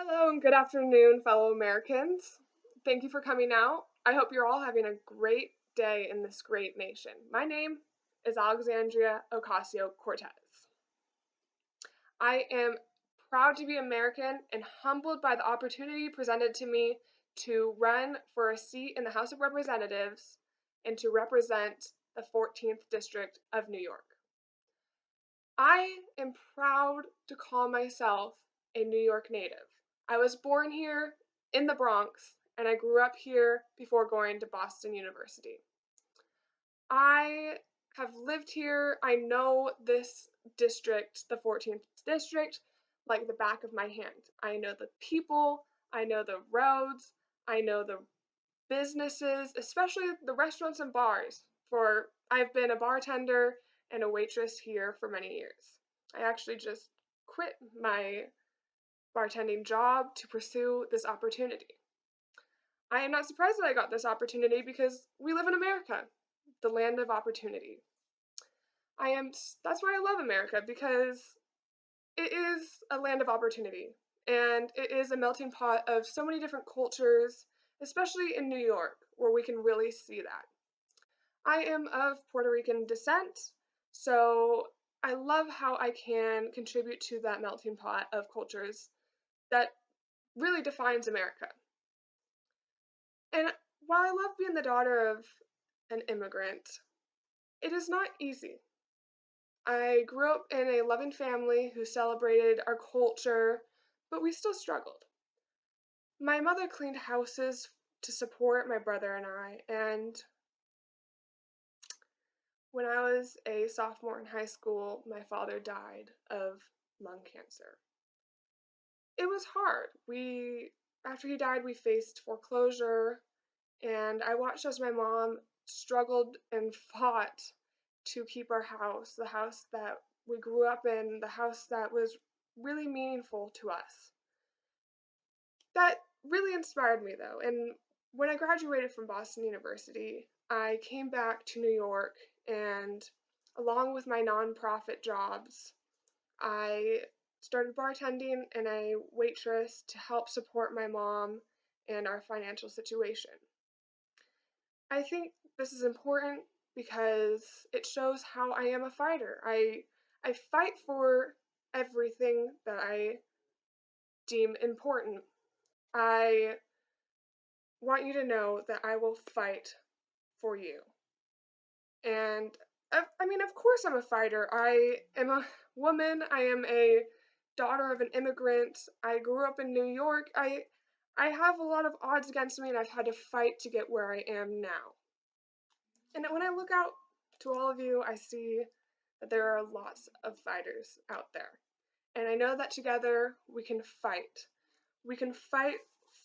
Hello and good afternoon, fellow Americans. Thank you for coming out. I hope you're all having a great day in this great nation. My name is Alexandria Ocasio-Cortez. I am proud to be American and humbled by the opportunity presented to me to run for a seat in the House of Representatives and to represent the 14th District of New York. I am proud to call myself a New York native. I was born here in the Bronx, and I grew up here before going to Boston University. I have lived here. I know this district, the 14th district, like the back of my hand. I know the people, I know the roads, I know the businesses, especially the restaurants and bars. For I've been a bartender and a waitress here for many years. I actually just quit my bartending job to pursue this opportunity. I am not surprised that I got this opportunity because we live in America, the land of opportunity. That's why I love America, because it is a land of opportunity and it is a melting pot of so many different cultures, especially in New York, where we can really see that. I am of Puerto Rican descent, so I love how I can contribute to that melting pot of cultures that really defines America. And while I love being the daughter of an immigrant, it is not easy. I grew up in a loving family who celebrated our culture, but we still struggled. My mother cleaned houses to support my brother and I, and when I was a sophomore in high school, my father died of lung cancer. It was hard. After he died, we faced foreclosure, and I watched as my mom struggled and fought to keep our house, the house that we grew up in, the house that was really meaningful to us. That really inspired me, though, and when I graduated from Boston University, I came back to New York, and along with my nonprofit jobs, I started bartending and a waitress to help support my mom and our financial situation. I think this is important because it shows how I am a fighter. I fight for everything that I deem important. I want you to know that I will fight for you. And I mean, of course, I'm a fighter. I am a woman. I am a daughter of an immigrant. I grew up in New York. I have a lot of odds against me, and I've had to fight to get where I am now. And when I look out to all of you, I see that there are lots of fighters out there. And I know that together we can fight. We can fight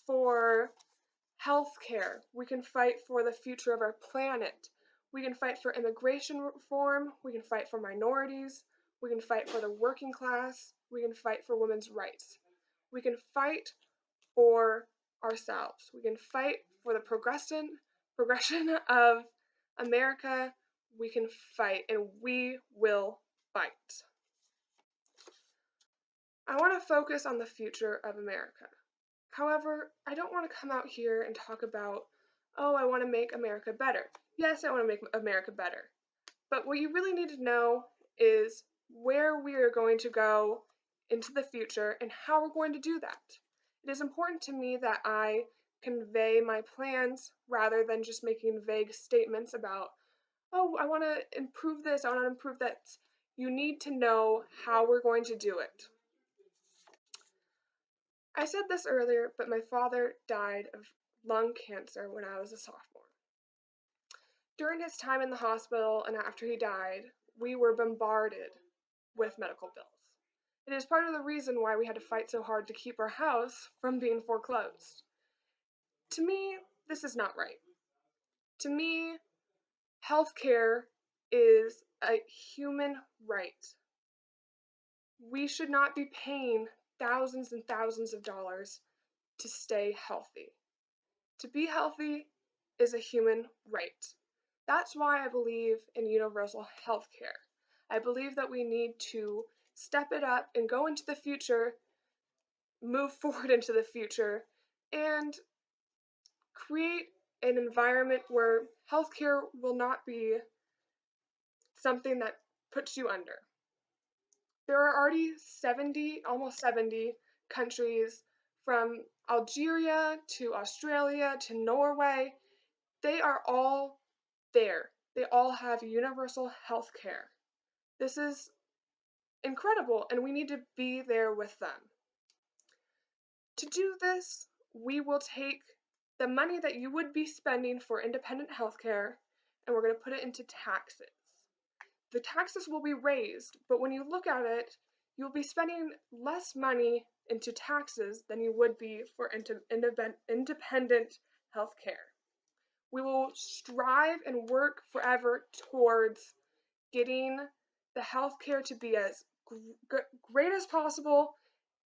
for health care. We can fight for the future of our planet. We can fight for immigration reform. We can fight for minorities. We can fight for the working class. We can fight for women's rights. We can fight for ourselves. We can fight for the progression of America. We can fight, and we will fight. I want to focus on the future of America. However, I don't want to come out here and talk about, oh, I want to make America better. Yes, I want to make America better. But what you really need to know is where we are going to go into the future and how we're going to do that. It is important to me that I convey my plans rather than just making vague statements about, oh, I want to improve this, I want to improve that. You need to know how we're going to do it. I said this earlier, but my father died of lung cancer when I was a sophomore. During his time in the hospital and after he died, we were bombarded with medical bills. It is part of the reason why we had to fight so hard to keep our house from being foreclosed. To me, this is not right. To me, healthcare is a human right. We should not be paying thousands and thousands of dollars to stay healthy. To be healthy is a human right. That's why I believe in universal health care. I believe that we need to step it up and go into the future move forward into the future and create an environment where healthcare will not be something that puts you under. There are already 70, almost 70 countries from Algeria to Australia to Norway. They are all there. They all have universal health care. This is incredible, and we need to be there with them. To do this, we will take the money that you would be spending for independent healthcare and we're going to put it into taxes. The taxes will be raised, but when you look at it, you'll be spending less money into taxes than you would be for independent healthcare. We will strive and work forever towards getting the healthcare to be as great as possible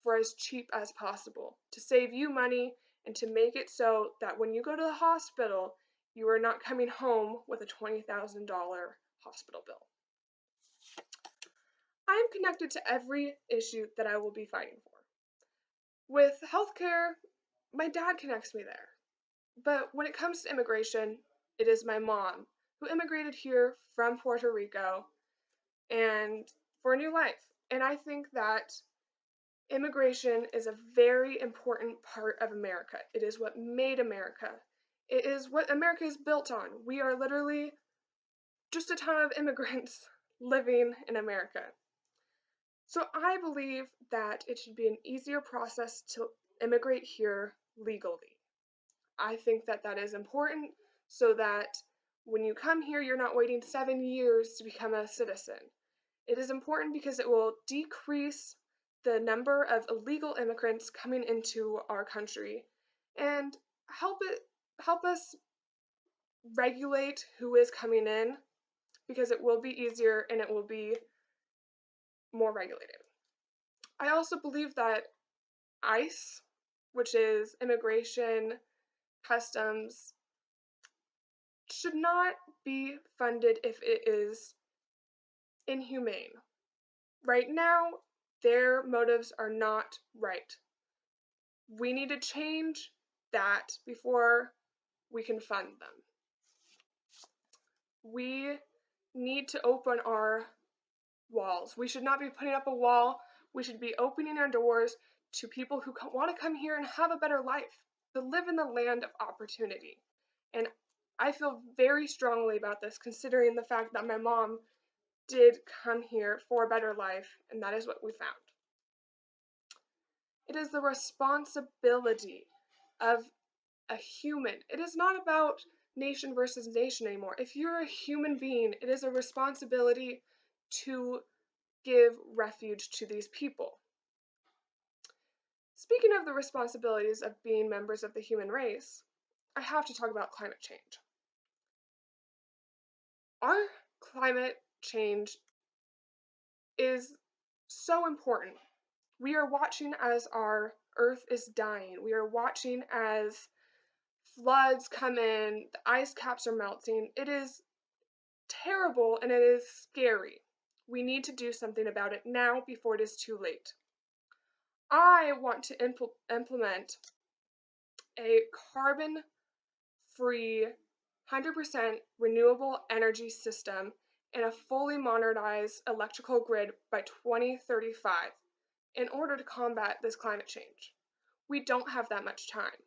for as cheap as possible, to save you money and to make it so that when you go to the hospital, you are not coming home with a $20,000 hospital bill. I am connected to every issue that I will be fighting for. With healthcare, my dad connects me there. But when it comes to immigration, it is my mom who immigrated here from Puerto Rico and for a new life. And I think that immigration is a very important part of America. It is what made America. It is what America is built on. We are literally just a ton of immigrants living in America. So I believe that it should be an easier process to immigrate here legally. I think that that is important so that when you come here, you're not waiting 7 years to become a citizen. It is important because it will decrease the number of illegal immigrants coming into our country and help us regulate who is coming in because it will be easier and it will be more regulated. I also believe that ICE, which is Immigration Customs, should not be funded if it is inhumane. Right now, their motives are not right. We need to change that before we can fund them. We need to open our walls. We should not be putting up a wall. We should be opening our doors to people who want to come here and have a better life, to live in the land of opportunity. And I feel very strongly about this, considering the fact that my mom did come here for a better life, and that is what we found. It is the responsibility of a human. It is not about nation versus nation anymore. If you're a human being, it is a responsibility to give refuge to these people. Speaking of the responsibilities of being members of the human race, I have to talk about climate change. Our climate change is so important. We are watching as our Earth is dying. We are watching as floods come in, the ice caps are melting. It is terrible and it is scary. We need to do something about it now before it is too late. I want to implement a carbon-free, 100% renewable energy system and a fully modernized electrical grid by 2035 in order to combat this climate change. We don't have that much time.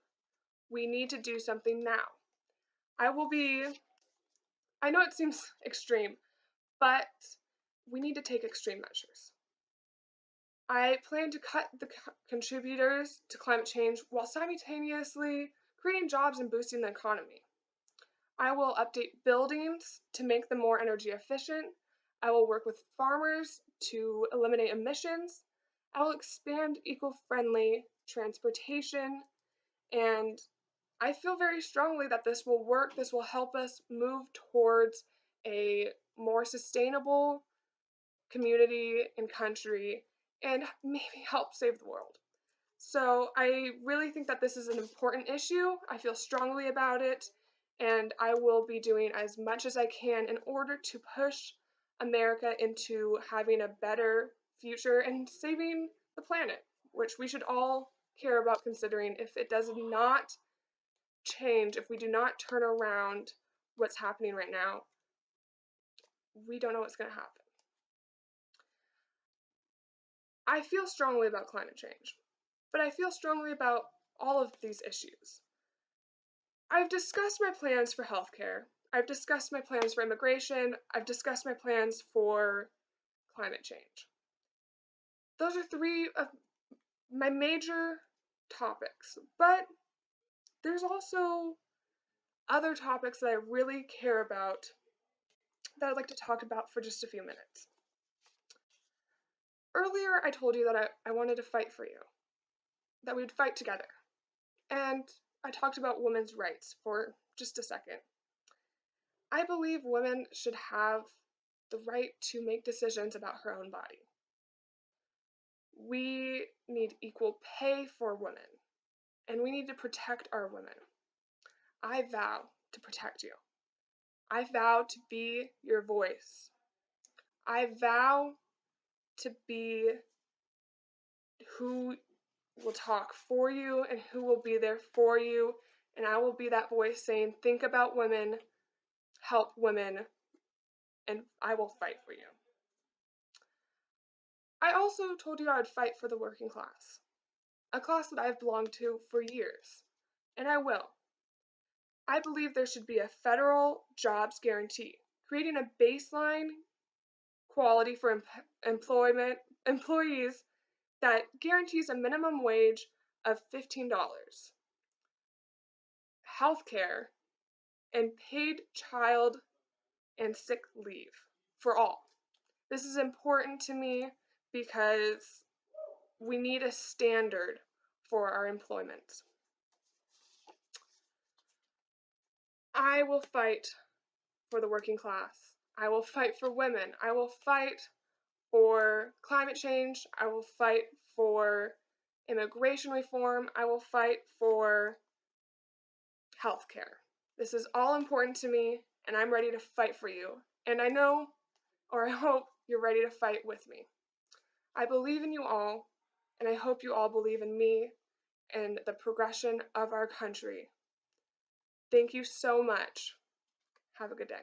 We need to do something now. I know it seems extreme, but we need to take extreme measures. I plan to cut the contributors to climate change while simultaneously creating jobs and boosting the economy. I will update buildings to make them more energy efficient. I will work with farmers to eliminate emissions. I will expand eco-friendly transportation, and I feel very strongly that this will work. This will help us move towards a more sustainable community and country and maybe help save the world. So I really think that this is an important issue. I feel strongly about it, and I will be doing as much as I can in order to push America into having a better future and saving the planet, which we should all care about considering if it does not change, if we do not turn around what's happening right now, we don't know what's going to happen. I feel strongly about climate change, but I feel strongly about all of these issues. I've discussed my plans for healthcare. I've discussed my plans for immigration. I've discussed my plans for climate change. Those are three of my major topics, but there's also other topics that I really care about that I'd like to talk about for just a few minutes. Earlier, I told you that I wanted to fight for you, that we'd fight together. And I talked about women's rights for just a second. I believe women should have the right to make decisions about her own body. We need equal pay for women, and we need to protect our women. I vow to protect you. I vow to be your voice. I vow to be who will talk for you and who will be there for you, and I will be that voice saying, think about women, help women, and I will fight for you. I also told you I would fight for the working class, a class that I've belonged to for years, and I will. I believe there should be a federal jobs guarantee, creating a baseline quality for employees that guarantees a minimum wage of $15, health care, and paid child and sick leave for all. This is important to me because we need a standard for our employment. I will fight for the working class. I will fight for women. I will fight for climate change. I will fight for immigration reform. I will fight for healthcare. This is all important to me, and I'm ready to fight for you. And I know, or I hope, you're ready to fight with me. I believe in you all, and I hope you all believe in me and the progression of our country. Thank you so much. Have a good day.